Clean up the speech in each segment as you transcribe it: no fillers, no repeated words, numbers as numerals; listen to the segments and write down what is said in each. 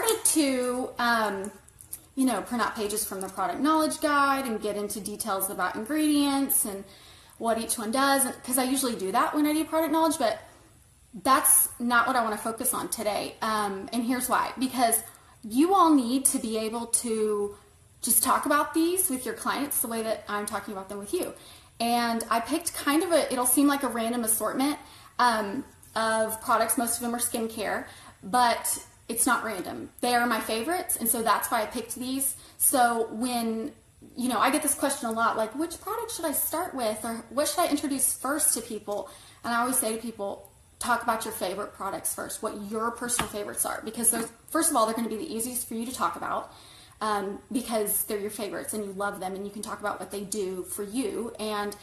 started to, you know, print out pages from the product knowledge guide and get into details about ingredients and what each one does, because I usually do that when I do product knowledge, but that's not what I want to focus on today. And here's why. Because you all need to be able to just talk about these with your clients the way that I'm talking about them with you. And I picked kind of it'll seem like a random assortment of products. Most of them are skincare, but it's not random. They are my favorites, and so that's why I picked these. So when, you know, I get this question a lot, like, which product should I start with, or what should I introduce first to people? And I always say to people, talk about your favorite products first, what your personal favorites are, because those, first of all, they're going to be the easiest for you to talk about, because they're your favorites and you love them and you can talk about what they do for you. And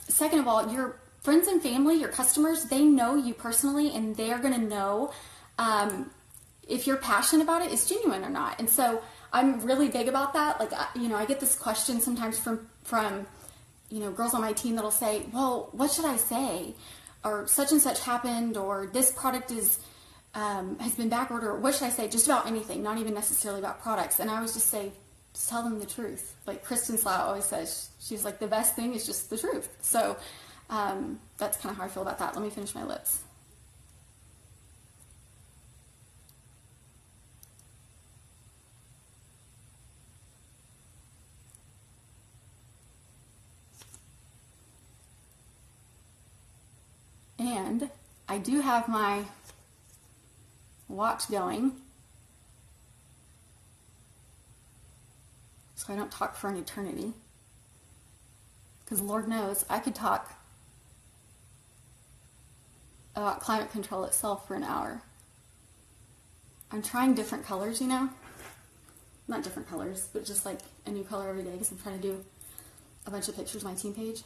second of all, your friends and family, your customers, they know you personally, and they're going to know if your passion about it is genuine or not. And so I'm really big about that. Like, you know, I get this question sometimes from you know, girls on my team that'll say, well, what should I say? Or such and such happened, or this product is has been back ordered, or what should I say? Just about anything, not even necessarily about products. And I always just say, just tell them the truth. Like Krysten always says, she's like, the best thing is just the truth. So that's kind of how I feel about that. Let me finish my lips. And I do have my watch going, so I don't talk for an eternity, because Lord knows I could talk about climate control itself for an hour. I'm trying different colors, you know, not different colors, but just like a new color every day, because I'm trying to do a bunch of pictures on my team page.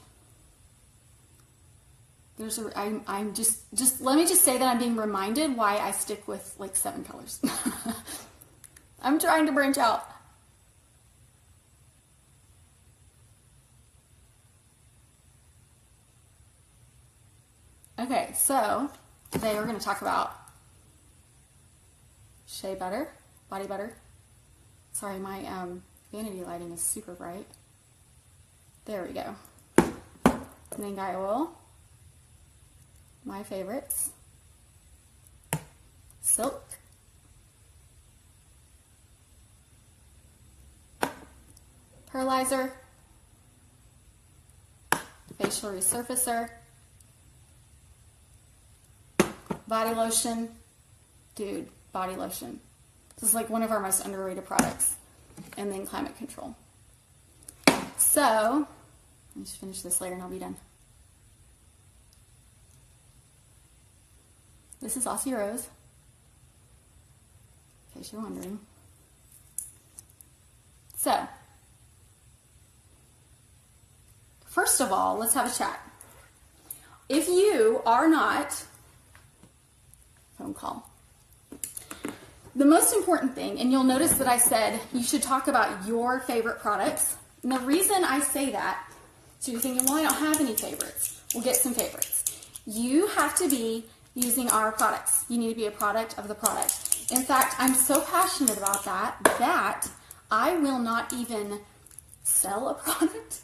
I'm just let me just say that I'm being reminded why I stick with like 7 colors. I'm trying to branch out. Okay, so today we're going to talk about Shea Butter, body butter. Sorry, my vanity lighting is super bright. There we go. Nangai Oil. My favorites. Silk. Pearlizer. Facial Resurfacer. Body lotion. Dude, body lotion. This is like one of our most underrated products. And then climate control. So, let me just finish this later and I'll be done. This is Aussie Rose, in case you're wondering. So, first of all, let's have a chat. If you are not, phone call. The most important thing, and you'll notice that I said you should talk about your favorite products. And the reason I say that, so you're thinking, well, I don't have any favorites. We'll get some favorites. You have to be using our products. You need to be a product of the product. In fact, I'm so passionate about that I will not even sell a product.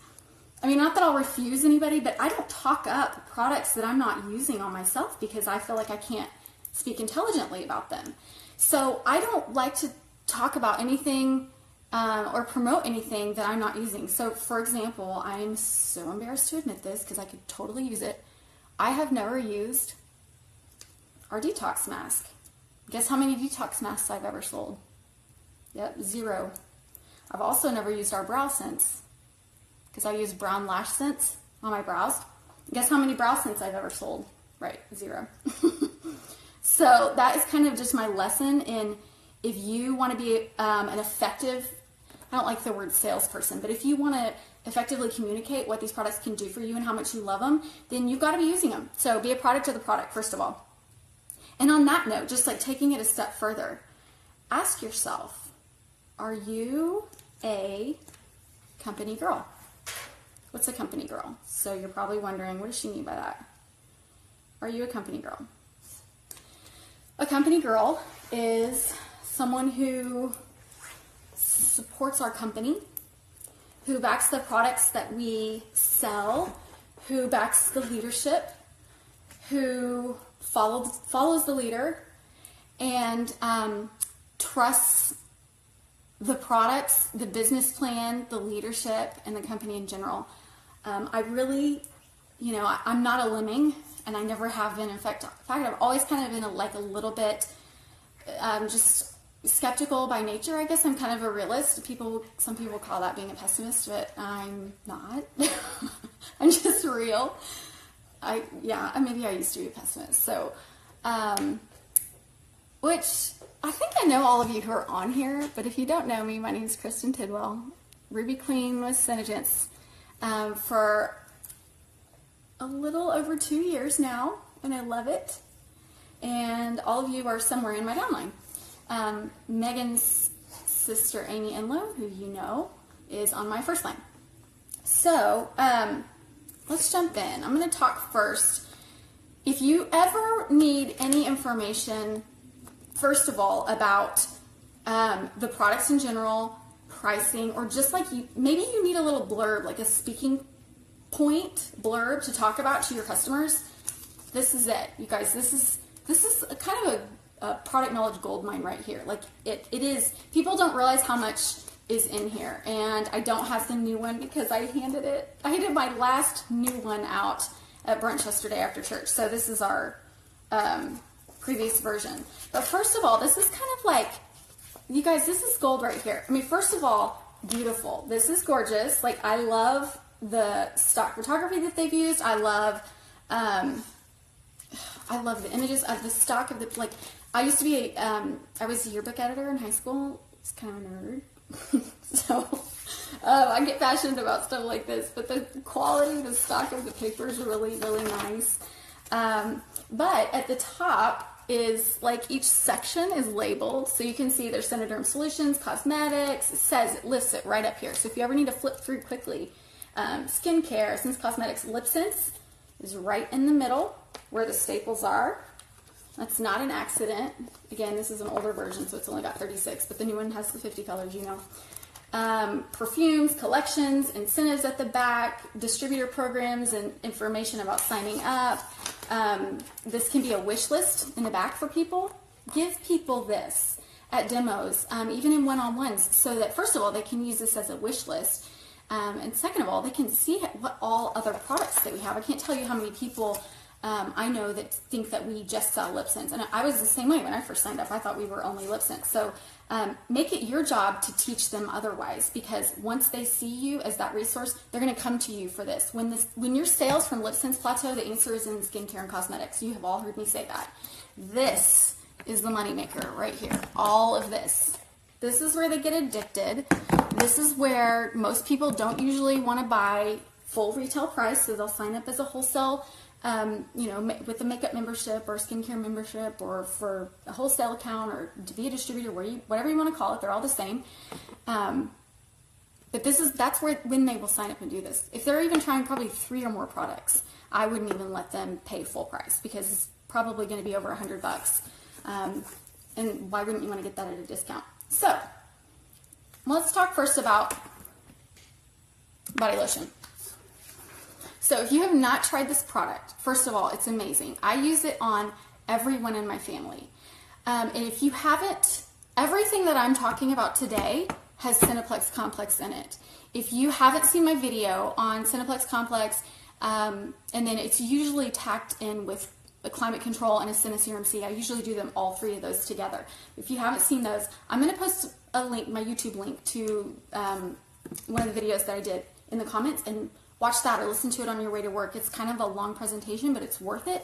I mean, not that I'll refuse anybody, but I don't talk up products that I'm not using on myself because I feel like I can't speak intelligently about them. So I don't like to talk about anything or promote anything that I'm not using. So for example, I'm so embarrassed to admit this because I could totally use it. I have never used our detox mask. Guess how many detox masks I've ever sold? Yep, 0. I've also never used our brow scents because I use brown lash scents on my brows. Guess how many brow scents I've ever sold? Right, 0. So that is kind of just my lesson in, if you want to be an effective, I don't like the word salesperson, but if you want to effectively communicate what these products can do for you and how much you love them, then you've got to be using them. So be a product of the product, first of all. And on that note, just like taking it a step further, ask yourself, are you a company girl? What's a company girl? So you're probably wondering, what does she mean by that? Are you a company girl? A company girl is someone who supports our company, who backs the products that we sell, who backs the leadership, who follows the leader, and trusts the products, the business plan, the leadership, and the company in general. I really, I'm not a lemming, and I never have been. In fact, I've always kind of been a little bit just skeptical by nature. I guess I'm kind of a realist. Some people call that being a pessimist, but I'm not. I'm just real. Maybe I used to be a pessimist. So, which I think I know all of you who are on here, but if you don't know me, my name is Krysten Tidwell, Ruby Queen with SeneGence, for a little over 2 years now, and I love it. And all of you are somewhere in my downline. Megan's sister, Amy Enlow, who you know, is on my first line. So, let's jump in. I'm going to talk first. If you ever need any information, first of all, about the products in general, pricing, or just like maybe you need a little blurb, like a speaking point blurb to talk about to your customers, this is it. You guys, this is a kind of a product knowledge gold mine right here. Like it is, people don't realize how much is in here. And I don't have the new one because I handed my last new one out at brunch yesterday after church. So this is our previous version. But first of all, this is kind of like, you guys, this is gold right here. I mean, first of all, beautiful. This is gorgeous. Like, I love the stock photography that they've used. I love the images of the stock of the, like, I used to be I was a yearbook editor in high school. It's kind of a nerd. So I get passionate about stuff like this, but the quality, the stock of the paper is really, really nice. But at the top is, like, each section is labeled, so you can see there's SeneDerm Solutions, cosmetics. It lists it right up here. So if you ever need to flip through quickly, skincare, Sense Cosmetics, Lip Sense is right in the middle where the staples are. That's not an accident. Again, this is an older version, so it's only got 36, but the new one has the 50 colors, you know. Perfumes, collections, incentives at the back, distributor programs, and information about signing up. This can be a wish list in the back for people. Give people this at demos, even in one-on-ones, so that, first of all, they can use this as a wish list. And second of all, they can see what all other products that we have. I can't tell you how many people I know that think that we just sell lip scents. And I was the same way when I first signed up. I thought we were only lip scents. So make it your job to teach them otherwise, because once they see you as that resource, they're going to come to you for this. When your sales from lip scents plateau, the answer is in skincare and cosmetics. You have all heard me say that. This is the moneymaker right here. All of this. This is where they get addicted. This is where most people don't usually want to buy full retail price, so they'll sign up as a wholesale, with a makeup membership or skincare membership, or for a wholesale account, or to be a distributor, whatever you want to call it. They're all the same. But that's when they will sign up and do this. If they're even trying probably 3 or more products, I wouldn't even let them pay full price, because it's probably going to be over $100. And why wouldn't you want to get that at a discount? So let's talk first about body lotion. So if you have not tried this product, first of all, it's amazing. I use it on everyone in my family. And if you haven't, everything that I'm talking about today has Cineplex Complex in it. If you haven't seen my video on Cineplex Complex, and then it's usually tacked in with a climate control and a Serum C. I usually do them all 3 of those together. If you haven't seen those, I'm going to post a link, my YouTube link, to one of the videos that I did in the comments, and watch that or listen to it on your way to work. It's kind of a long presentation, but it's worth it.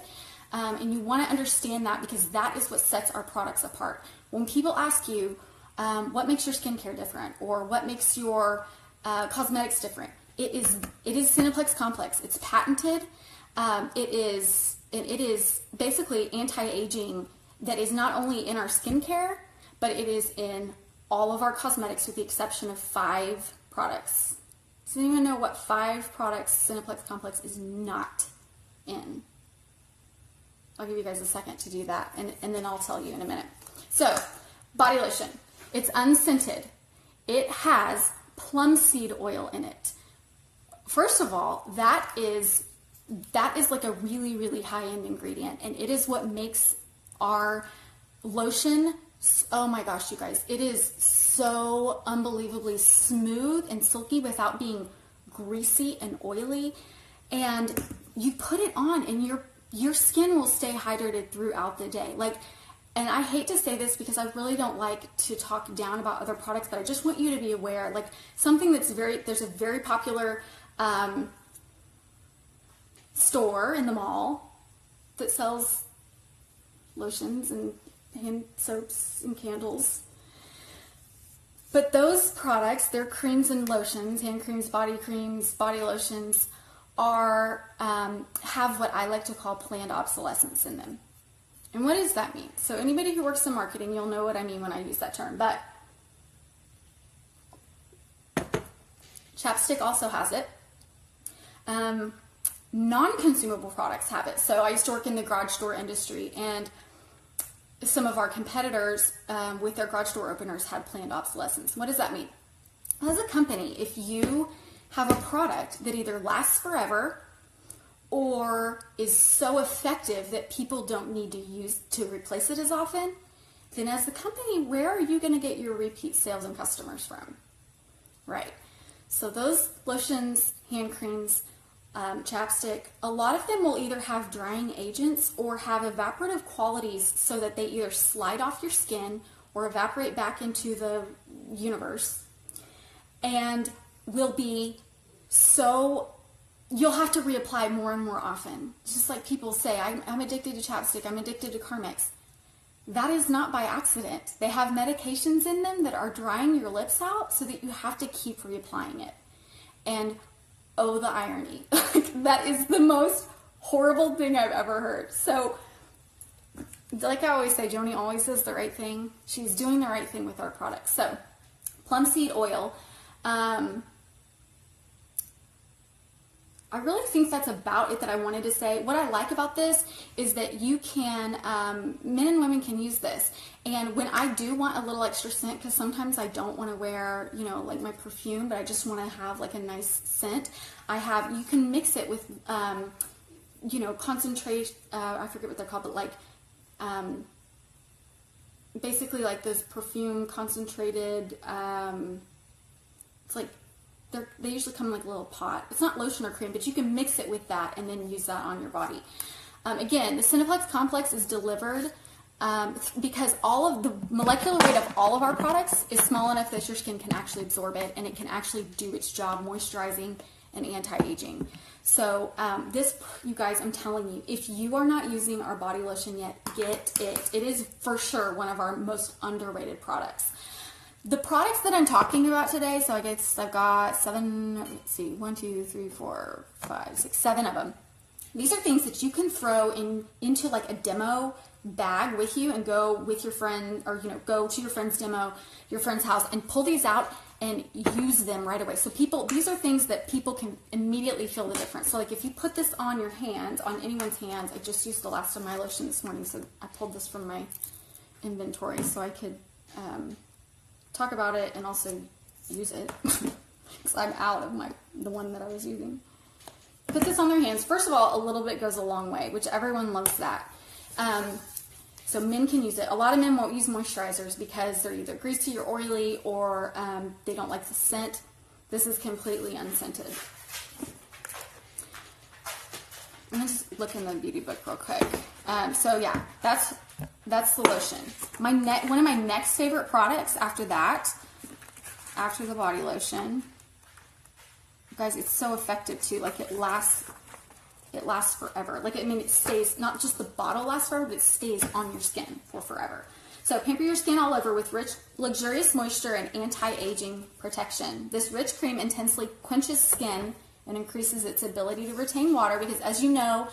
And you want to understand that, because that is what sets our products apart. When people ask you, what makes your skincare different, or what makes your cosmetics different, it is Cineplex Complex. It's patented. It is basically anti-aging that is not only in our skincare, but it is in all of our cosmetics, with the exception of 5 products. Does anyone know what 5 products Cineplex Complex is not in? I'll give you guys a second to do that, and then I'll tell you in a minute. So, Body lotion. It's unscented. It has plum seed oil in it. First of all, that is like a really, really high-end ingredient, and it is what makes our lotion, oh my gosh, you guys, it is so unbelievably smooth and silky without being greasy and oily. And you put it on and your skin will stay hydrated throughout the day. Like, and I hate to say this because I really don't like to talk down about other products, but I just want you to be aware, like something that's there's a very popular store in the mall that sells lotions and hand soaps and candles. But those products, their creams and lotions, hand creams, body lotions, are have what I like to call planned obsolescence in them. And what does that mean? So anybody who works in marketing, you'll know what I mean when I use that term. But chapstick also has it. Non-consumable products have it. So I used to work in the garage door industry, and some of our competitors with their garage door openers had planned obsolescence. What does that mean? As a company, if you have a product that either lasts forever or is so effective that people don't need to replace it as often, then as the company, where are you going to get your repeat sales and customers from? Right. So those lotions, hand creams, chapstick, a lot of them will either have drying agents or have evaporative qualities so that they either slide off your skin or evaporate back into the universe, and will be so, you'll have to reapply more and more often. It's just like people say, I'm addicted to chapstick, I'm addicted to Carmex. That is not by accident. They have medications in them that are drying your lips out so that you have to keep reapplying it. And oh, the irony. That is the most horrible thing I've ever heard. So, like I always say, Joni always says the right thing. She's doing the right thing with our products. So, plum seed oil. I really think that's about it that I wanted to say. What I like about this is that you can, men and women can use this. And when I do want a little extra scent, because sometimes I don't want to wear, like my perfume, but I just want to have like a nice scent, you can mix it with, concentrate, I forget what they're called, but like, basically like those perfume concentrated, it's like, they usually come in like a little pot. It's not lotion or cream, but you can mix it with that and then use that on your body. Again, the Cineplex Complex is delivered because all of the molecular weight of all of our products is small enough that your skin can actually absorb it, and it can actually do its job moisturizing and anti-aging. So this, you guys, I'm telling you, if you are not using our body lotion yet, get it. It is for sure one of our most underrated products. The products that I'm talking about today, so I guess I've got 7 of them. These are things that you can throw into like a demo bag with you and go with your friend, or go to your friend's demo, your friend's house, and pull these out and use them right away. So these are things that people can immediately feel the difference. So like if you put this on your hands, on anyone's hands, I just used the last of my lotion this morning, so I pulled this from my inventory so I could talk about it and also use it because I'm out of the one that I was using. Put this on their hands. First of all, a little bit goes a long way, which everyone loves that. So men can use it. A lot of men won't use moisturizers because they're either greasy or oily, or they don't like the scent. This is completely unscented. I'm gonna just look in the beauty book real quick. So yeah, that's the lotion. One of my next favorite products after the body lotion, guys, it's so effective too. Like it lasts forever. Like, it stays, not just the bottle lasts forever, but it stays on your skin for forever. So pamper your skin all over with rich, luxurious moisture and anti-aging protection. This rich cream intensely quenches skin and increases its ability to retain water, because as you know,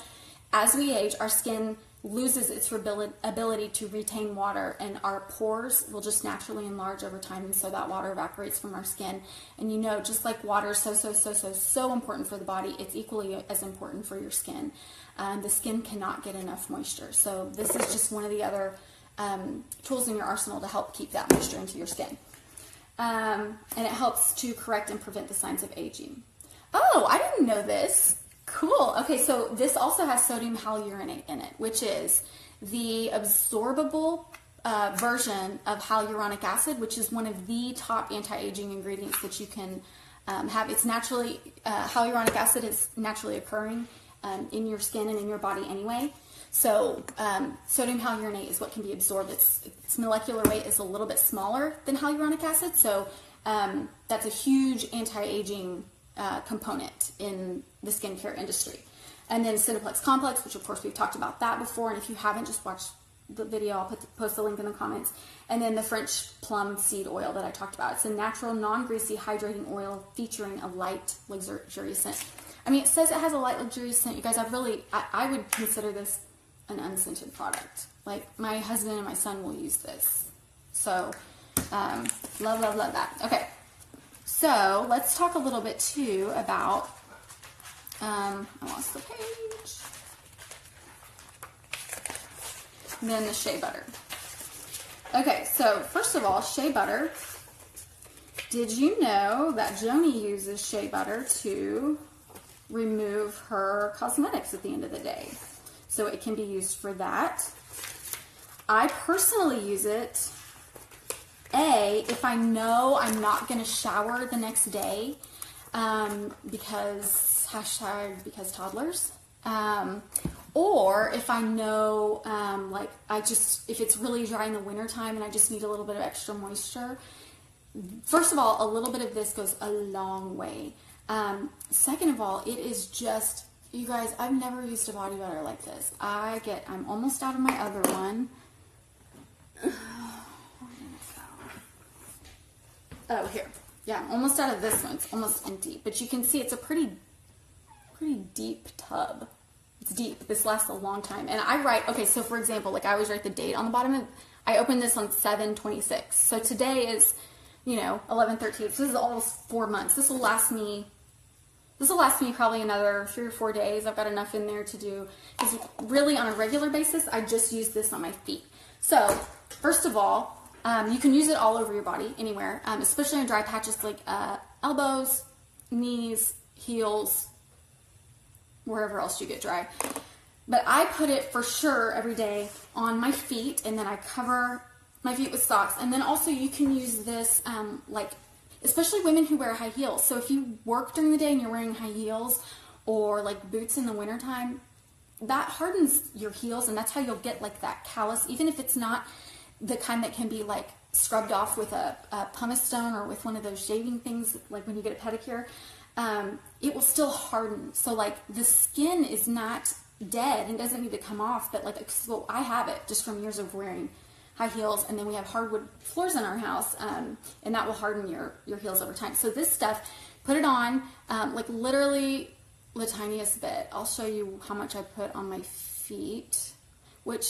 as we age, our skin loses its ability to retain water, and our pores will just naturally enlarge over time, and so that water evaporates from our skin. And just like water is so important for the body, it's equally as important for your skin. The skin cannot get enough moisture. So this is just one of the other tools in your arsenal to help keep that moisture into your skin. And it helps to correct and prevent the signs of aging. Oh, I didn't know this. Cool. Okay, so this also has sodium hyaluronate in it, which is the absorbable version of hyaluronic acid, which is one of the top anti-aging ingredients that you can have. It's naturally, hyaluronic acid is naturally occurring in your skin and in your body anyway. So sodium hyaluronate is what can be absorbed. Its molecular weight is a little bit smaller than hyaluronic acid, so that's a huge anti-aging component in the skincare industry. And then Cineplex Complex, which of course we've talked about that before, and if you haven't, just watch the video. I'll post the link in the comments. And then the French plum seed oil that I talked about. It's a natural, non-greasy, hydrating oil featuring a light, luxurious scent. I mean, it says it has a light, luxurious scent. You guys, I would consider this an unscented product. Like, my husband and my son will use this. So, love, love, love that. Okay, so let's talk a little bit too about, I lost the page. And then the Shea Butter. Okay, so first of all, Shea Butter. Did you know that Joni uses Shea Butter to remove her cosmetics at the end of the day? So it can be used for that. I personally use it, if I know I'm not going to shower the next day, because toddlers, or if I know, if it's really dry in the wintertime and I just need a little bit of extra moisture. First of all, a little bit of this goes a long way. Second of all, it is just, you guys, I've never used a body butter like this. I'm almost out of my other one. Oh, here. Yeah, I'm almost out of this one. It's almost empty. But you can see it's a pretty deep tub. It's deep. This lasts a long time. And I write, okay, so for example, like I always write the date on the bottom of, I opened this on 7/26. So today is, 11/13. So this is almost 4 months. This will last me probably another 3 or 4 days. I've got enough in there to do, because really on a regular basis, I just use this on my feet. So first of all, you can use it all over your body, anywhere, especially on dry patches like elbows, knees, heels, wherever else you get dry. But I put it for sure every day on my feet, and then I cover my feet with socks. And then also you can use this, especially women who wear high heels. So if you work during the day and you're wearing high heels or like boots in the wintertime, that hardens your heels, and that's how you'll get like that callus, even if it's not the kind that can be like scrubbed off with a pumice stone or with one of those shaving things, like when you get a pedicure. It will still harden. So like the skin is not dead and doesn't need to come off, but like, so I have it just from years of wearing high heels, and then we have hardwood floors in our house, and that will harden your heels over time. So this stuff, put it on, like literally the tiniest bit. I'll show you how much I put on my feet, which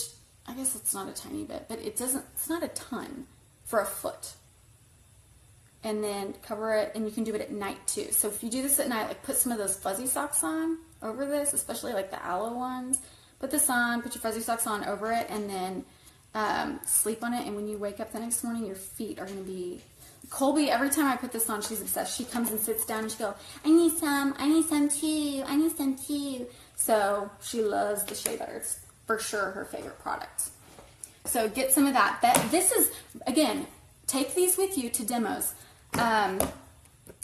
I guess it's not a tiny bit, but it's not a ton for a foot. And then cover it, and you can do it at night too. So if you do this at night, like put some of those fuzzy socks on over this, especially like the aloe ones. Put this on, put your fuzzy socks on over it, and then sleep on it. And when you wake up the next morning, your feet are going to be... Colby, every time I put this on, she's obsessed. She comes and sits down and she goes, I need some too. So she loves the Shea Butter. It's for sure her favorite product. So get some of that. This is, again, take these with you to demos. Have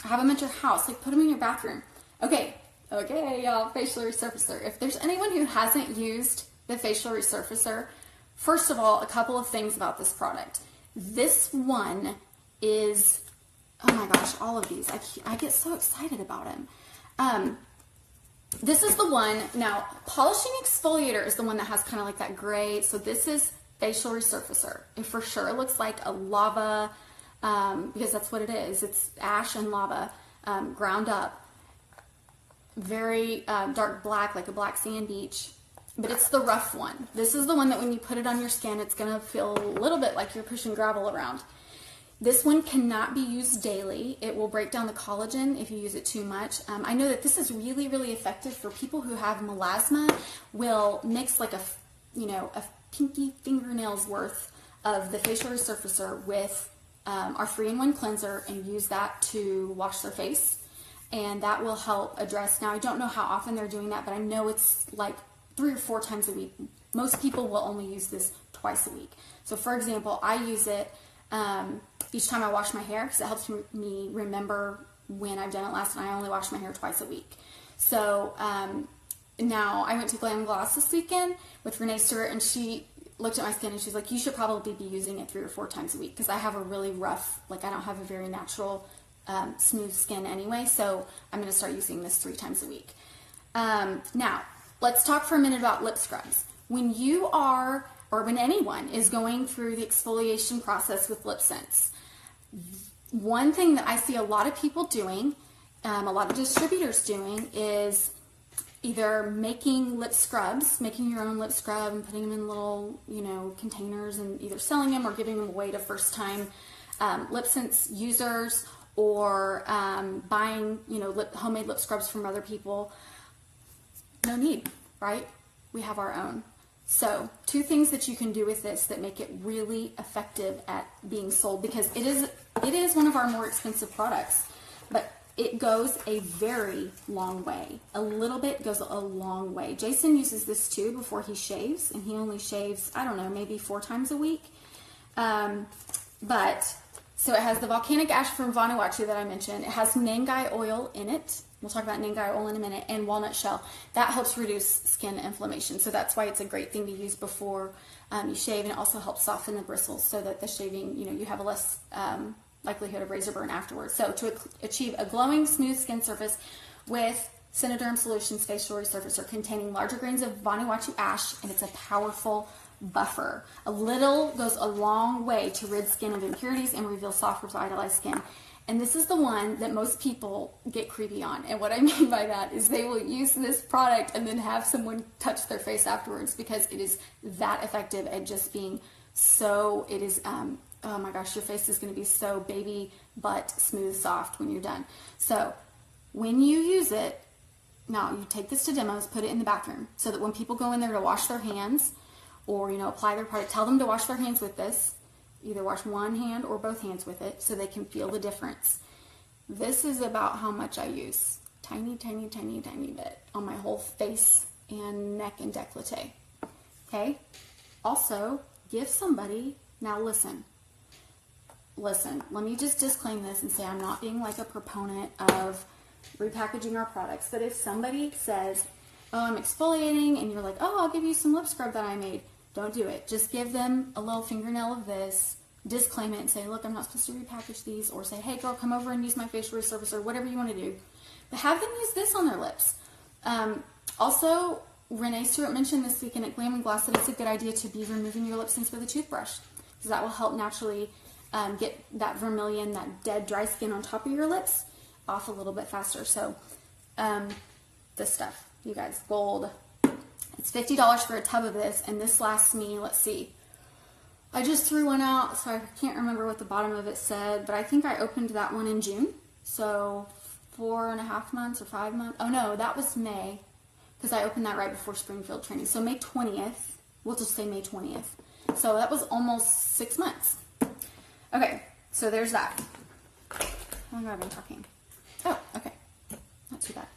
them at your house. Like, put them in your bathroom. Okay, y'all, facial resurfacer. If there's anyone who hasn't used the facial resurfacer, first of all, a couple of things about this product. This one is, oh my gosh, all of these. I get so excited about them. This is the one. Now, polishing exfoliator is the one that has kind of like that gray. So this is facial resurfacer. It for sure looks like a lava, because that's what it is. It's ash and lava ground up. Very dark black, like a black sand beach. But it's the rough one. This is the one that when you put it on your skin, it's going to feel a little bit like you're pushing gravel around. This one cannot be used daily. It will break down the collagen if you use it too much. I know that this is really, really effective for people who have melasma. Will mix like a pinky fingernails worth of the facial resurfacer with our 3-in-1 cleanser and use that to wash their face. And that will help address, now I don't know how often they're doing that, but I know it's like 3 or 4 times a week. Most people will only use this twice a week. So for example, I use it each time I wash my hair because it helps me remember when I've done it last, and I only wash my hair twice a week. So now I went to Glam Gloss this weekend with Renee Stewart, and she looked at my skin and she's like, you should probably be using it 3 or 4 times a week because I have a really rough, like I don't have a very natural smooth skin anyway, so I'm going to start using this 3 times a week. Now, let's talk for a minute about lip scrubs. When you are, or when anyone is going through the exfoliation process with lip scents, one thing that I see a lot of people doing, a lot of distributors doing, is either making lip scrubs, making your own lip scrub and putting them in little, containers and either selling them or giving them away to first-time lip scents users, or buying, homemade lip scrubs from other people. No need, right? We have our own. So 2 things that you can do with this that make it really effective at being sold, because it is one of our more expensive products, but it goes a very long way. A little bit goes a long way. Jason uses this too before he shaves, and he only shaves, I don't know, maybe 4 times a week. So it has the volcanic ash from Vanuatu that I mentioned. It has Nangai oil in it. We'll talk about Nangai oil in a minute, and walnut shell. That helps reduce skin inflammation. So that's why it's a great thing to use before you shave, and it also helps soften the bristles so that the shaving, you have a less likelihood of razor burn afterwards. So to achieve a glowing, smooth skin surface with SeneDerm Solutions Facial Resurfacer containing larger grains of Vanuatu ash, and it's a powerful buffer. A little goes a long way to rid skin of impurities and reveal soft, revitalized skin. And this is the one that most people get creepy on. And what I mean by that is they will use this product and then have someone touch their face afterwards, because it is that effective at just being so, it is, oh my gosh, your face is going to be so baby butt smooth soft when you're done. So when you use it, now you take this to demos, put it in the bathroom, so that when people go in there to wash their hands or, apply their product, tell them to wash their hands with this. Either wash one hand or both hands with it so they can feel the difference. This is about how much I use. Tiny, tiny, tiny, tiny bit on my whole face and neck and décolleté. Okay? Also, give somebody, now listen, let me just disclaim this and say I'm not being like a proponent of repackaging our products, but if somebody says, oh, I'm exfoliating, and you're like, oh, I'll give you some lip scrub that I made, don't do it. Just give them a little fingernail of this, disclaim it, and say, look, I'm not supposed to repackage these, or say, hey girl, come over and use my facial resurfacer, whatever you want to do. But have them use this on their lips. Also, Renee Stewart mentioned this weekend at Glam & Gloss that it's a good idea to be removing your lip scents with a toothbrush, because that will help naturally get that vermilion, that dead dry skin on top of your lips off a little bit faster. So this stuff, you guys, gold. It's $50 for a tub of this, and this lasts me, let's see, I just threw one out, so I can't remember what the bottom of it said, but I think I opened that one in June, so 4.5 months or 5 months. Oh no, that was May, because I opened that right before Springfield training. So May 20th, we'll just say May 20th. So that was almost 6 months. Okay, so there's that. How long have I been talking? Oh, okay, not too bad.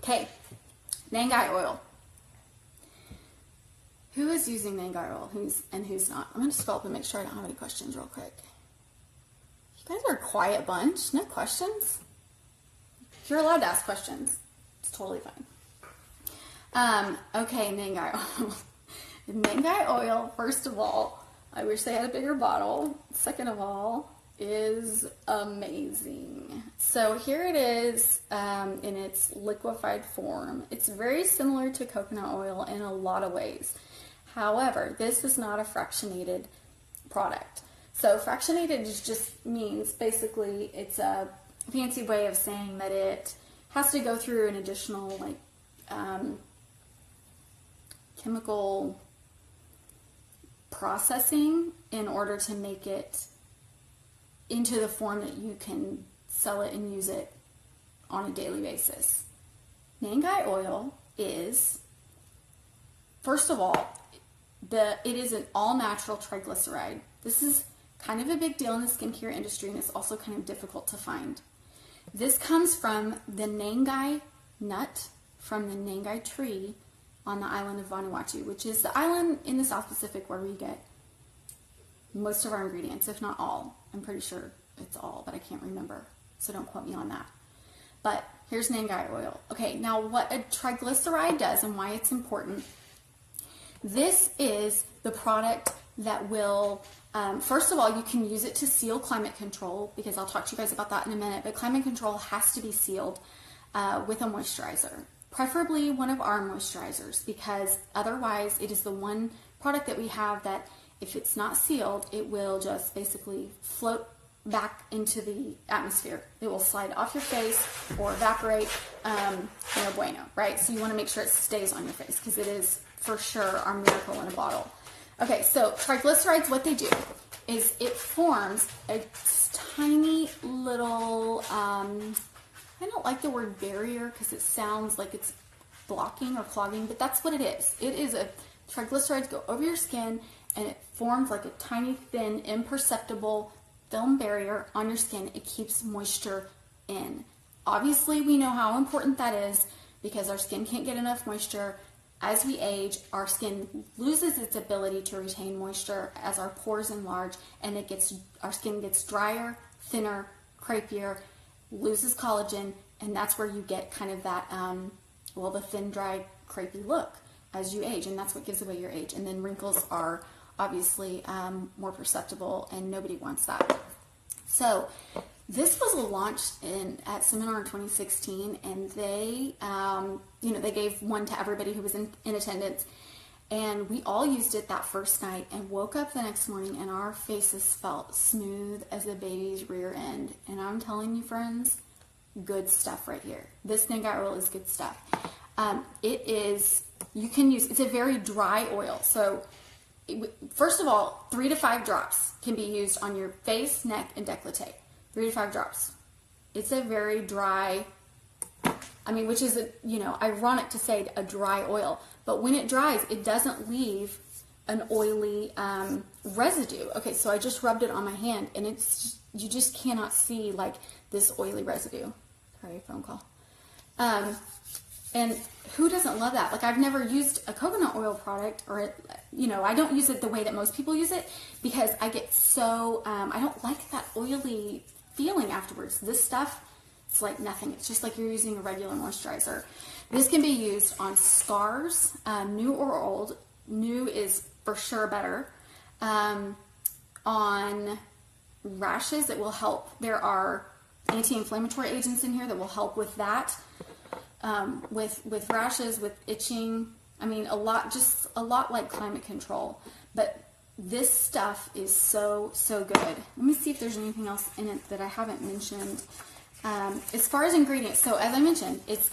Okay, Nangai oil. Who is using Nangai oil? Who's not? I'm going to scroll up and make sure I don't have any questions real quick. You guys are a quiet bunch. No questions? You're allowed to ask questions. It's totally fine. Okay, Nangai oil. Nangai oil, first of all, I wish they had a bigger bottle. Second of all, is amazing. So here it is in its liquefied form. It's very similar to coconut oil in a lot of ways. However, this is not a fractionated product. So fractionated just means basically it's a fancy way of saying that it has to go through an additional chemical processing in order to make it into the form that you can sell it and use it on a daily basis. Nangai oil is first of all, it is an all-natural triglyceride. This is kind of a big deal in the skincare industry, and it's also kind of difficult to find. This comes from the Nangai nut, from the Nangai tree on the island of Vanuatu, which is the island in the South Pacific where we get most of our ingredients, if not all. I'm pretty sure it's all, but I can't remember, so don't quote me on that. But here's Nangai oil. Okay, now what a triglyceride does and why it's important. This is the product that will, first of all, you can use it to seal climate control, because I'll talk to you guys about that in a minute, but climate control has to be sealed with a moisturizer, preferably one of our moisturizers, because otherwise it is the one product that we have that if it's not sealed, it will just basically float back into the atmosphere. It will slide off your face or evaporate, no bueno, right? So you want to make sure it stays on your face, because it is for sure our miracle in a bottle. Okay, so triglycerides, what they do is it forms a tiny little, I don't like the word barrier because it sounds like it's blocking or clogging, but that's what it is. It is triglycerides go over your skin and it forms like a tiny, thin, imperceptible film barrier on your skin. It keeps moisture in. Obviously, we know how important that is because our skin can't get enough moisture. As we age, our skin loses its ability to retain moisture as our pores enlarge, and our skin gets drier, thinner, crepier, loses collagen, and that's where you get kind of that, the thin, dry, crepey look as you age, and that's what gives away your age. And then wrinkles are obviously more perceptible, and nobody wants that. So this was launched at Seminar in 2016, and they, they gave one to everybody who was in attendance, and we all used it that first night and woke up the next morning and our faces felt smooth as a baby's rear end. And I'm telling you, friends, good stuff right here. This Nangai oil is good stuff. It's a very dry oil. So first of all, 3 to 5 drops can be used on your face, neck, and décolleté. 3 to 5 drops. It's a very dry, which is, ironic to say a dry oil. But when it dries, it doesn't leave an oily residue. Okay, so I just rubbed it on my hand, and you just cannot see like this oily residue. Sorry, phone call. And who doesn't love that? Like, I've never used a coconut oil product, or, I don't use it the way that most people use it because I get so, I don't like that oily feeling afterwards. This stuff, it's like nothing. It's just like you're using a regular moisturizer. This can be used on scars, new or old. New is for sure better. On rashes, it will help. There are anti-inflammatory agents in here that will help with that. With rashes, with itching, a lot like climate control. But this stuff is so good. Let me see if there's anything else in it that I haven't mentioned. As far as ingredients, so as I mentioned, it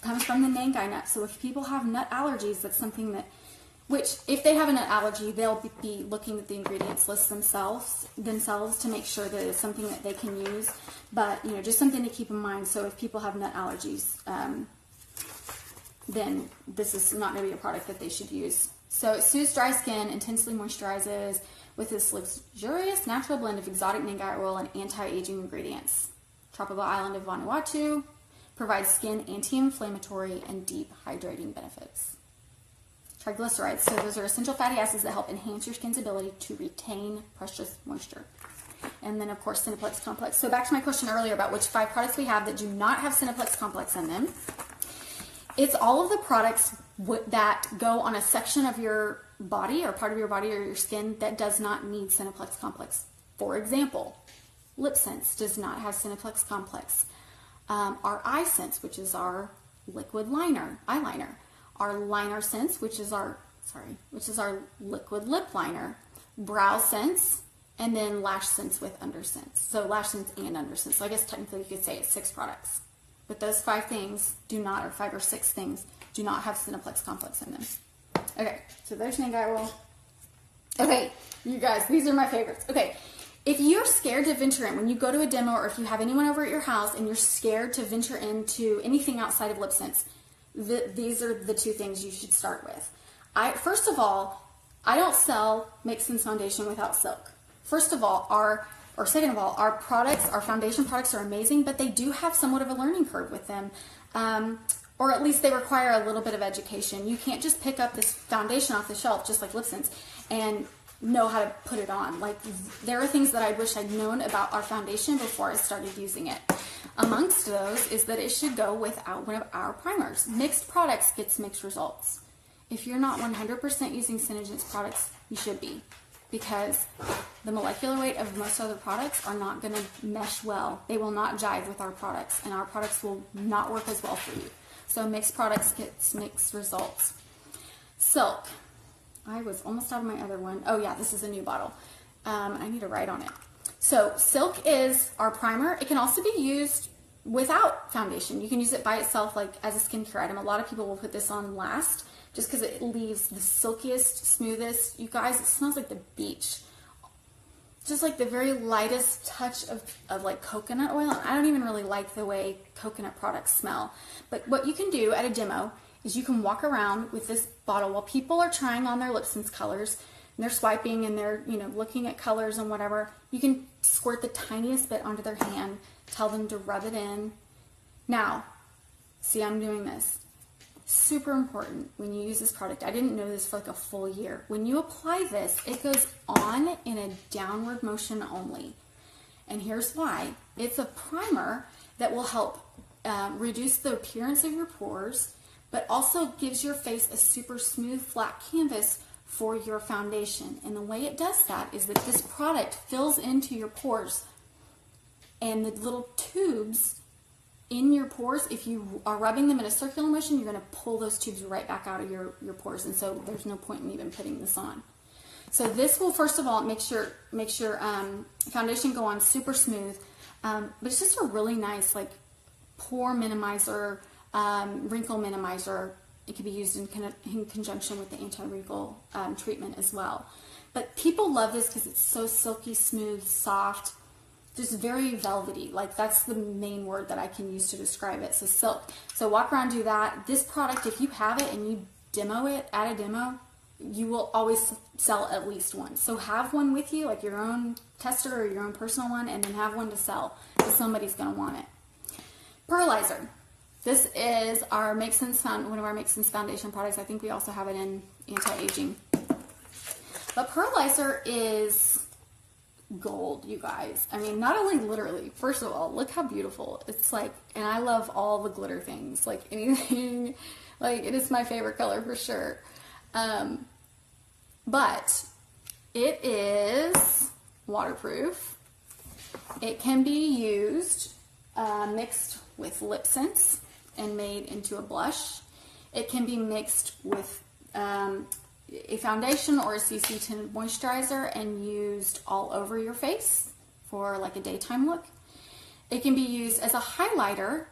comes from the Nangai nut. So if people have nut allergies, that's something that, which if they have a nut allergy, they'll be looking at the ingredients list themselves to make sure that it's something that they can use. But, just something to keep in mind. So if people have nut allergies, then this is not going to be a product that they should use. So it soothes dry skin, intensely moisturizes with this luxurious natural blend of exotic Nangai oil and anti-aging ingredients. Tropical island of Vanuatu provides skin anti-inflammatory and deep hydrating benefits. Triglycerides, so those are essential fatty acids that help enhance your skin's ability to retain precious moisture. And then, of course, Cineplex Complex. So back to my question earlier about which 5 products we have that do not have Cineplex Complex in them. It's all of the products that go on a section of your body or part of your body or your skin that does not need Cineplex Complex. For example, Lip Sense does not have Cineplex Complex. Our Eye Sense, which is our liquid eyeliner. Our Liner Sense, which is our liquid lip liner. Brow Sense, and then Lash Sense with Undersense. So Lash Sense and Undersense. So I guess technically you could say it's 6 products. But those 5 things do not, or 5 or 6 things, do not have Cineplex Complex in them. Okay, so there's Nangai oil. Okay, you guys, these are my favorites. Okay, if you're scared to venture in, when you go to a demo or if you have anyone over at your house and you're scared to venture into anything outside of Lip Sense, these are the two things you should start with. First of all, I don't sell Make Sense foundation without silk. First of all, second of all, our products, our foundation products are amazing, but they do have somewhat of a learning curve with them. Or at least they require a little bit of education. You can't just pick up this foundation off the shelf, just like Lip Sense, and know how to put it on. Like, there are things that I wish I'd known about our foundation before I started using it. Amongst those is that it should go with one of our primers. Mixed products gets mixed results. If you're not 100% using SeneGence products, you should be, because the molecular weight of most other products are not going to mesh well. They will not jive with our products, and our products will not work as well for you. So mixed products gets mixed results. Silk. I was almost out of my other one. Oh yeah, this is a new bottle. I need to write on it. So silk is our primer. It can also be used without foundation. You can use it by itself, like as a skincare item. A lot of people will put this on last just because it leaves the silkiest, smoothest. You guys, it smells like the beach. Just like the very lightest touch of like coconut oil. And I don't even really like the way coconut products smell. But what you can do at a demo is you can walk around with this bottle while people are trying on their Lip Sense colors, and they're swiping and they're, looking at colors and whatever. You can squirt the tiniest bit onto their hand, tell them to rub it in. Now, see, I'm doing this. Super important when you use this product. I didn't know this for like a full year. When you apply this, it goes on in a downward motion only. And here's why. It's a primer that will help reduce the appearance of your pores, but also gives your face a super smooth, flat canvas for your foundation. And the way it does that is that this product fills into your pores, and the little tubes in your pores, if you are rubbing them in a circular motion, you're going to pull those tubes right back out of your pores, and so there's no point in even putting this on. So this will, first of all, make sure foundation go on super smooth, but it's just a really nice like pore minimizer, wrinkle minimizer. It can be used in conjunction with the anti-wrinkle treatment as well. But people love this because it's so silky, smooth, soft, just very velvety. Like, that's the main word that I can use to describe it. So silk. So walk around, do that. This product, if you have it and you demo it at a demo, you will always sell at least one. So have one with you, like your own tester or your own personal one, and then have one to sell because somebody's going to want it. Pearlizer. This is our one of our Make Sense foundation products. I think we also have it in anti-aging. But Pearlizer is gold, you guys. I mean, not only literally, first of all, look how beautiful it's like, and I love all the glitter things, like anything, like it is my favorite color for sure. But it is waterproof. It can be used mixed with Lip Sense and made into a blush. It can be mixed with a foundation or a CC tinted moisturizer and used all over your face for like a daytime look. It can be used as a highlighter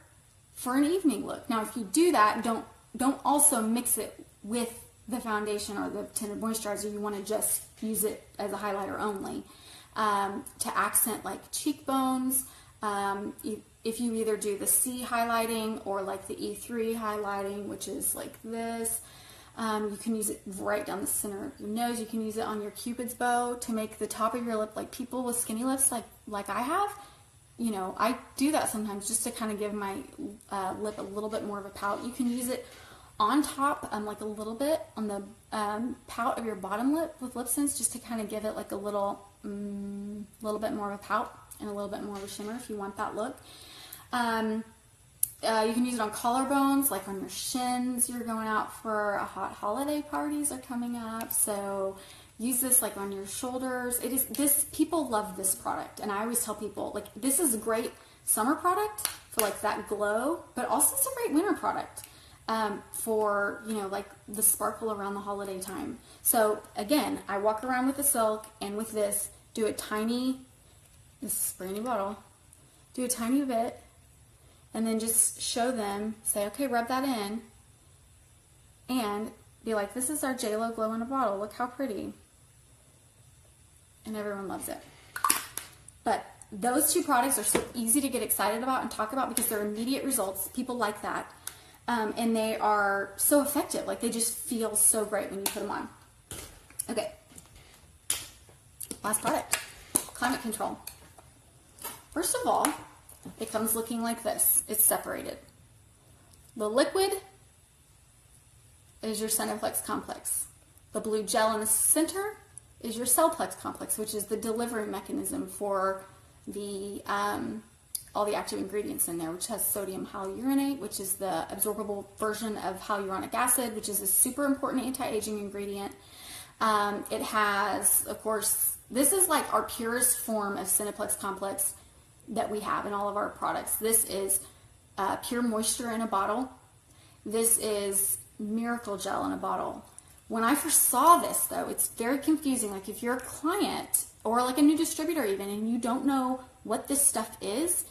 for an evening look. Now, if you do that, don't also mix it with the foundation or the tinted moisturizer. You want to just use it as a highlighter only to accent like cheekbones. If you either do the C highlighting or like the E3 highlighting, which is like this, you can use it right down the center of your nose. You can use it on your Cupid's bow to make the top of your lip, like people with skinny lips like I have. I do that sometimes just to kind of give my lip a little bit more of a pout. You can use it on top, like a little bit on the pout of your bottom lip with Lip Sense, just to kind of give it like a little bit more of a pout and a little bit more of a shimmer if you want that look. You can use it on collarbones, like on your shins. You're going out for a hot holiday, parties are coming up, so use this like on your shoulders. People love this product, and I always tell people, like, this is a great summer product for like that glow, but also it's a great winter product for, like the sparkle around the holiday time. So again, I walk around with the silk and with this, do a tiny, this is a brand new bottle, do a tiny bit, and then just show them, say, okay, rub that in, and be like, this is our JLo glow in a bottle. Look how pretty. And everyone loves it. But those two products are so easy to get excited about and talk about because they're immediate results. People like that. and they are so effective. Like, they just feel so great when you put them on. Okay, last product, Climate Control. First of all, it comes looking like this. It's separated. The liquid is your Seneplex complex. The blue gel in the center is your Cellplex complex, which is the delivery mechanism for the all the active ingredients in there, which has sodium hyaluronate, which is the absorbable version of hyaluronic acid, which is a super important anti-aging ingredient. It has, of course, this is like our purest form of Seneplex complex that we have in all of our products. This is Pure Moisture in a bottle. This is Miracle Gel in a bottle. When I first saw this, though, it's very confusing. Like, if you're a client or like a new distributor even, and you don't know what this stuff is,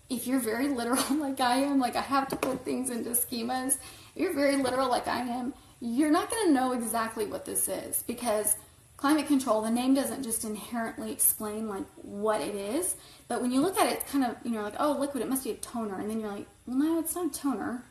if you're very literal like I am, like I have to put things into schemas, if you're very literal like I am, you're not going to know exactly what this is, because Climate Control, the name doesn't just inherently explain like what it is, but when you look at it, it's kind of, you know, like, oh, liquid, it must be a toner, and then you're like, well, no, it's not a toner.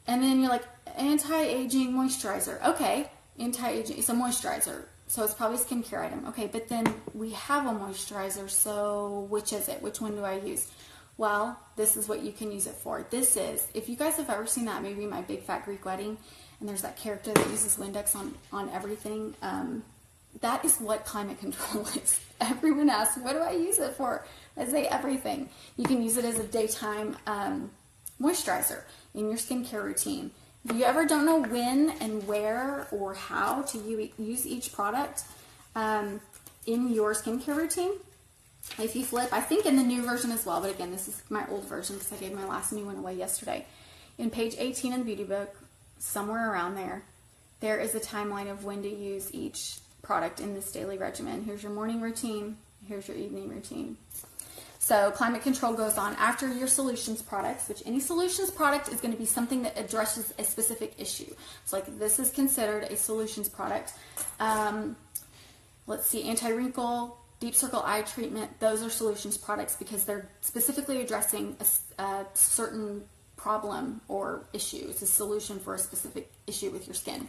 And then you're like, anti-aging moisturizer. Okay, anti-aging, it's a moisturizer, so it's probably a skincare item. Okay, but then we have a moisturizer, so which is it? Which one do I use? Well, this is what you can use it for. This is, if you guys have ever seen that movie, My Big Fat Greek Wedding, and there's that character that uses Windex on everything, that is what Climate Control is. Everyone asks, what do I use it for? I say everything. You can use it as a daytime moisturizer in your skincare routine. If you ever don't know when and where or how to use each product in your skincare routine, if you flip, I think in the new version as well, but again, this is my old version because I gave my last new one away yesterday. In page 18 in the beauty book, somewhere around there, there is a timeline of when to use each product in this daily regimen. Here's your morning routine, here's your evening routine. So Climate Control goes on after your solutions products, which any solutions product is going to be something that addresses a specific issue. So like this is considered a solutions product. Let's see, anti-wrinkle, deep circle eye treatment, those are solutions products because they're specifically addressing a certain problem or issue. It's a solution for a specific issue with your skin.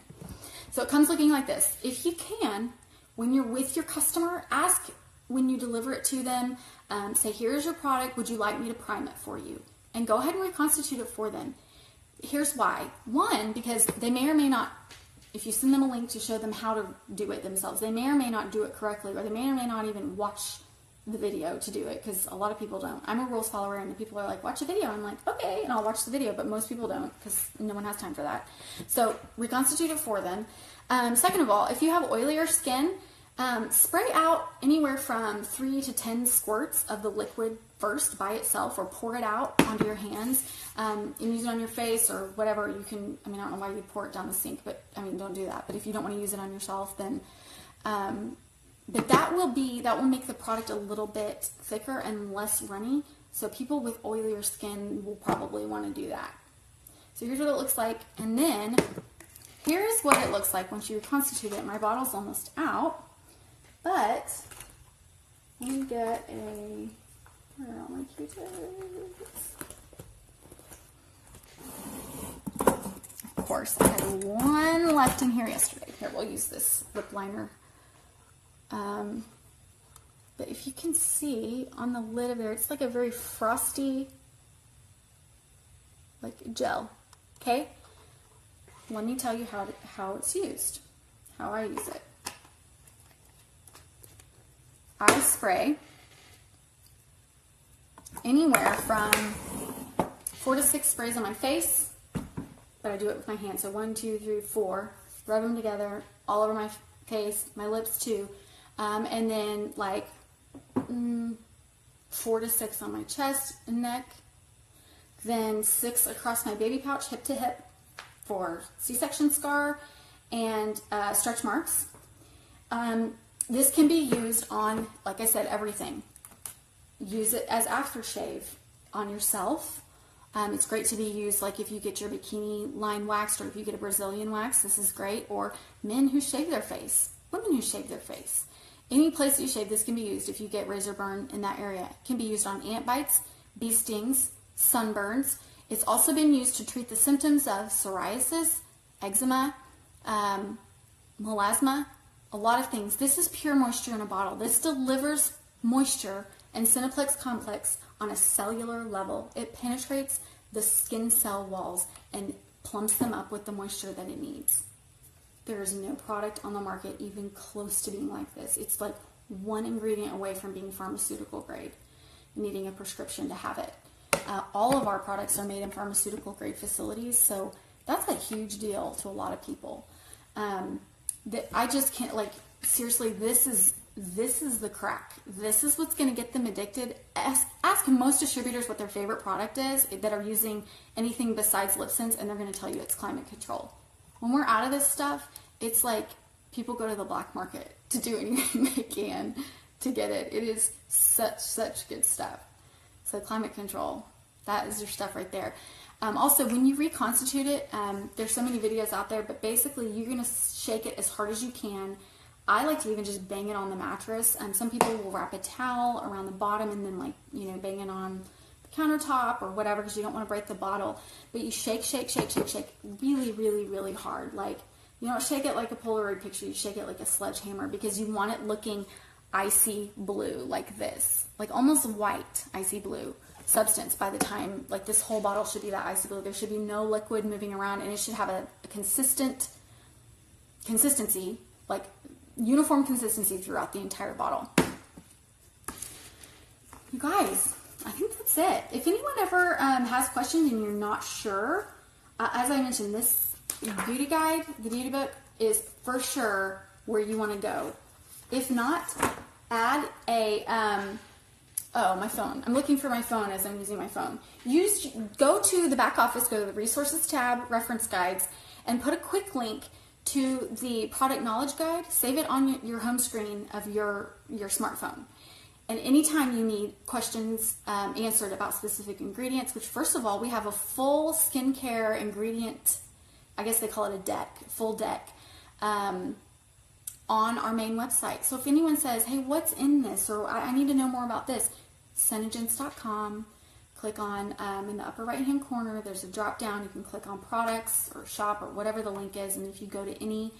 So it comes looking like this. If you can, when you're with your customer, ask when you deliver it to them, say, here's your product, would you like me to prime it for you? And go ahead and reconstitute it for them. Here's why. One, because they may or may not, if you send them a link to show them how to do it themselves, they may or may not do it correctly, or they may or may not even watch the video to do it, because a lot of people don't. I'm a rules follower, and the people are like, watch a video. I'm like, okay, and I'll watch the video, but most people don't, because no one has time for that. So reconstitute it for them. Second of all, if you have oilier skin, spray out anywhere from 3 to 10 squirts of the liquid first by itself, or pour it out onto your hands and use it on your face or whatever. You can, I mean, I don't know why you'd pour it down the sink, but I mean, don't do that. But if you don't want to use it on yourself, then but that will make the product a little bit thicker and less runny. So people with oilier skin will probably want to do that. So here's what it looks like, and then here's what it looks like once you reconstitute it. My bottle's almost out. But let me get where are all my Q-tips? Of course, I had one left in here yesterday. Here, we'll use this lip liner. But if you can see on the lid of there, it's like a very frosty, like gel. Okay? Let me tell you how it's used, how I use it. I spray anywhere from 4 to 6 sprays on my face, but I do it with my hands. So 1, 2, 3, 4. Rub them together all over my face, my lips too, and then like 4 to 6 on my chest and neck. Then 6 across my baby pouch, hip to hip, for C-section scar and stretch marks. This can be used on, like I said, everything. Use it as aftershave on yourself. It's great to be used like if you get your bikini line waxed, or if you get a Brazilian wax, this is great. Or men who shave their face, women who shave their face. Any place that you shave, this can be used if you get razor burn in that area. It can be used on ant bites, bee stings, sunburns. It's also been used to treat the symptoms of psoriasis, eczema, melasma, a lot of things. This is pure moisture in a bottle. This delivers moisture and Cineplex complex on a cellular level. It penetrates the skin cell walls and plumps them up with the moisture that it needs. There is no product on the market even close to being like this. It's like one ingredient away from being pharmaceutical grade, needing a prescription to have it. All of our products are made in pharmaceutical grade facilities, so that's a huge deal to a lot of people. That I just can't, like, seriously, this is the crack. This is what's going to get them addicted. Ask most distributors what their favorite product is that are using anything besides lip sense, and they're going to tell you it's climate control. When we're out of this stuff, it's like people go to the black market to do anything they can to get it. It is such good stuff. So climate control, that is your stuff right there. Also, when you reconstitute it, there's so many videos out there, but basically you're going to shake it as hard as you can. I like to even just bang it on the mattress. Some people will wrap a towel around the bottom and then, like, you know, bang it on the countertop or whatever, because you don't want to break the bottle. But you shake really hard. Like, you don't shake it like a Polaroid picture. You shake it like a sledgehammer, because you want it looking icy blue like this, like almost white icy blue substance by the time, like, this whole bottle should be that icy blue. There should be no liquid moving around, and it should have a consistent consistency, like uniform consistency throughout the entire bottle. You guys, I think that's it. If anyone ever has questions and you're not sure, as I mentioned, this beauty guide, the beauty book, is for sure where you want to go. If not, add a, oh, my phone. I'm looking for my phone as I'm using my phone. Go to the back office, go to the resources tab, reference guides, and put a quick link to the product knowledge guide. Save it on your home screen of your smartphone. And anytime you need questions answered about specific ingredients, which, first of all, we have a full skincare ingredient, I guess they call it a deck, full deck, on our main website. So if anyone says, hey, what's in this? Or I need to know more about this, SeneGence.com. Click on, in the upper right-hand corner, there's a drop-down. You can click on products or shop or whatever the link is. And if you go to any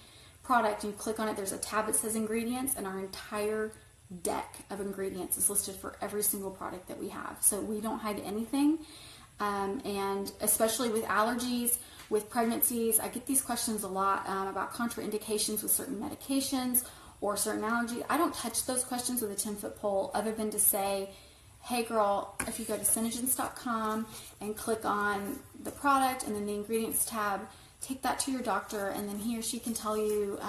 product, you click on it, there's a tab that says ingredients, and our entire deck of ingredients is listed for every single product that we have. So we don't hide anything. And especially with allergies, with pregnancies, I get these questions a lot about contraindications with certain medications or certain allergies. I don't touch those questions with a 10-foot pole, other than to say, hey girl, if you go to SeneGence.com and click on the product and then the ingredients tab, take that to your doctor, and then he or she can tell you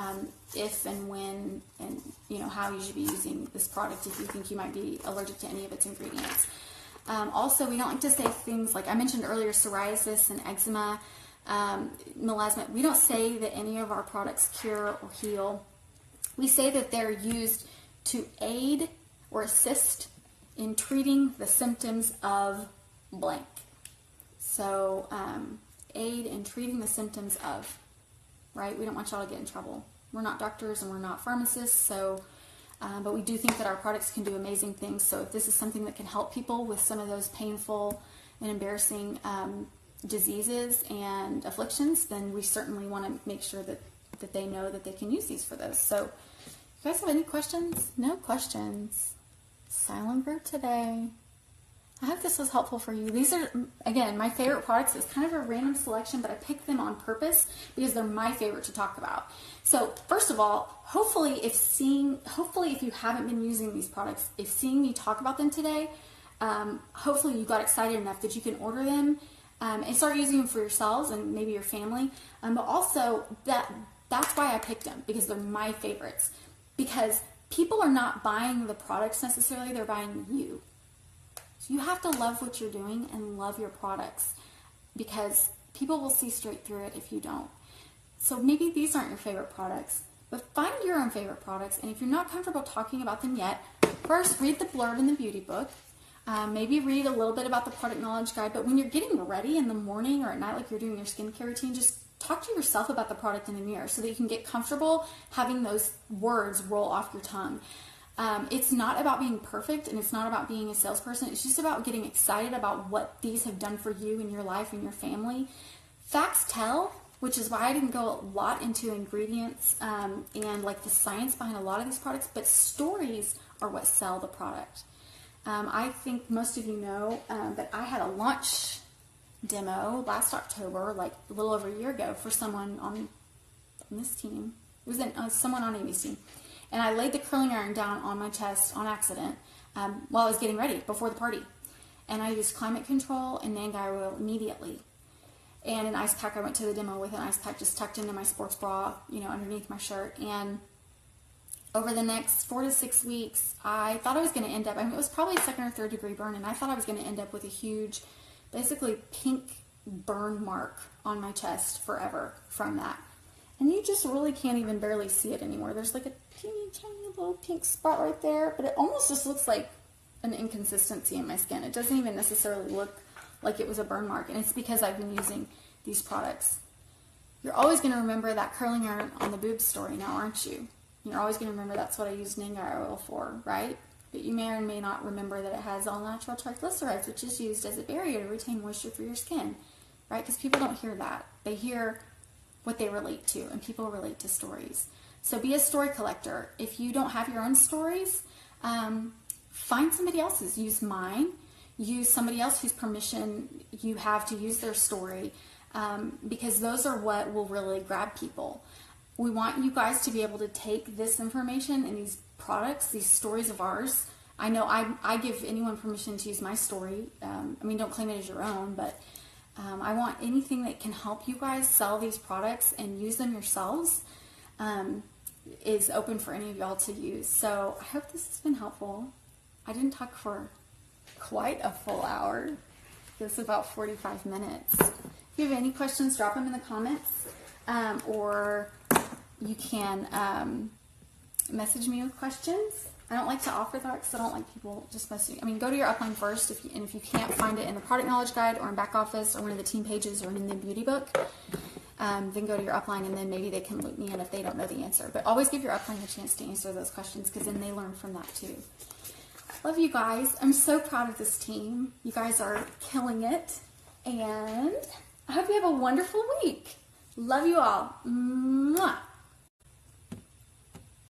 if and when and, you know, how you should be using this product if you think you might be allergic to any of its ingredients. Also, we don't like to say things like I mentioned earlier, psoriasis and eczema, melasma. We don't say that any of our products cure or heal. We say that they're used to aid or assist in treating the symptoms of blank. So, aid in treating the symptoms of, right? We don't want y'all to get in trouble. We're not doctors and we're not pharmacists, so, but we do think that our products can do amazing things. So if this is something that can help people with some of those painful and embarrassing diseases and afflictions, then we certainly want to make sure that they know that they can use these for those. So, you guys have any questions? No questions. Silent group today. I hope this was helpful for you. These are, again, my favorite products. It's kind of a random selection, but I picked them on purpose because they're my favorite to talk about. So first of all, hopefully if you haven't been using these products, if seeing me talk about them today, hopefully you got excited enough that you can order them and start using them for yourselves and maybe your family. But also that's why I picked them, because they're my favorites. Because people are not buying the products necessarily, they're buying you. So you have to love what you're doing and love your products, because people will see straight through it if you don't. So maybe these aren't your favorite products, but find your own favorite products. And if you're not comfortable talking about them yet, first read the blurb in the beauty book. Maybe read a little bit about the product knowledge guide. But when you're getting ready in the morning or at night, like you're doing your skincare routine, just talk to yourself about the product in the mirror so that you can get comfortable having those words roll off your tongue. It's not about being perfect, and it's not about being a salesperson. It's just about getting excited about what these have done for you in your life and your family. Facts tell, which is why I didn't go a lot into ingredients and like the science behind a lot of these products, but stories are what sell the product. I think most of you know that I had a launch demo last October, like a little over a year ago, for someone on this team. It was someone on Amy's team. And I laid the curling iron down on my chest on accident while I was getting ready before the party. And I used climate control and Nangai oil immediately. And an ice pack. I went to the demo with an ice pack just tucked into my sports bra, you know, underneath my shirt. And over the next 4 to 6 weeks, I thought I was going to end up, I mean, it was probably a 2nd or 3rd degree burn, and I thought I was going to end up with a huge, basically pink burn mark on my chest forever from that. And you just really can't even barely see it anymore. There's like a teeny tiny little pink spot right there, but it almost just looks like an inconsistency in my skin. It doesn't even necessarily look like it was a burn mark, and it's because I've been using these products. You're always going to remember that curling iron on the boob story now, aren't you? You're always going to remember that's what I used Nangai oil for, right? But you may or may not remember that it has all natural triglycerides, which is used as a barrier to retain moisture for your skin, right? Because people don't hear that. They hear what they relate to, and people relate to stories. So be a story collector. If you don't have your own stories, find somebody else's. Use mine. Use somebody else whose permission you have to use their story, because those are what will really grab people. We want you guys to be able to take this information and these products, these stories of ours. I know I give anyone permission to use my story. I mean, don't claim it as your own, but I want anything that can help you guys sell these products and use them yourselves is open for any of y'all to use. So I hope this has been helpful. I didn't talk for quite a full hour. This is about 45 minutes. If you have any questions, drop them in the comments, or you can message me with questions. I don't like to offer that because I don't like people just messaging. I mean, go to your upline first, and if you can't find it in the product knowledge guide or in back office or one of the team pages or in the beauty book, then go to your upline, and then maybe they can loop me in if they don't know the answer. But always give your upline a chance to answer those questions, because then they learn from that too. Love you guys. I'm so proud of this team. You guys are killing it, and I hope you have a wonderful week. Love you all. Mwah.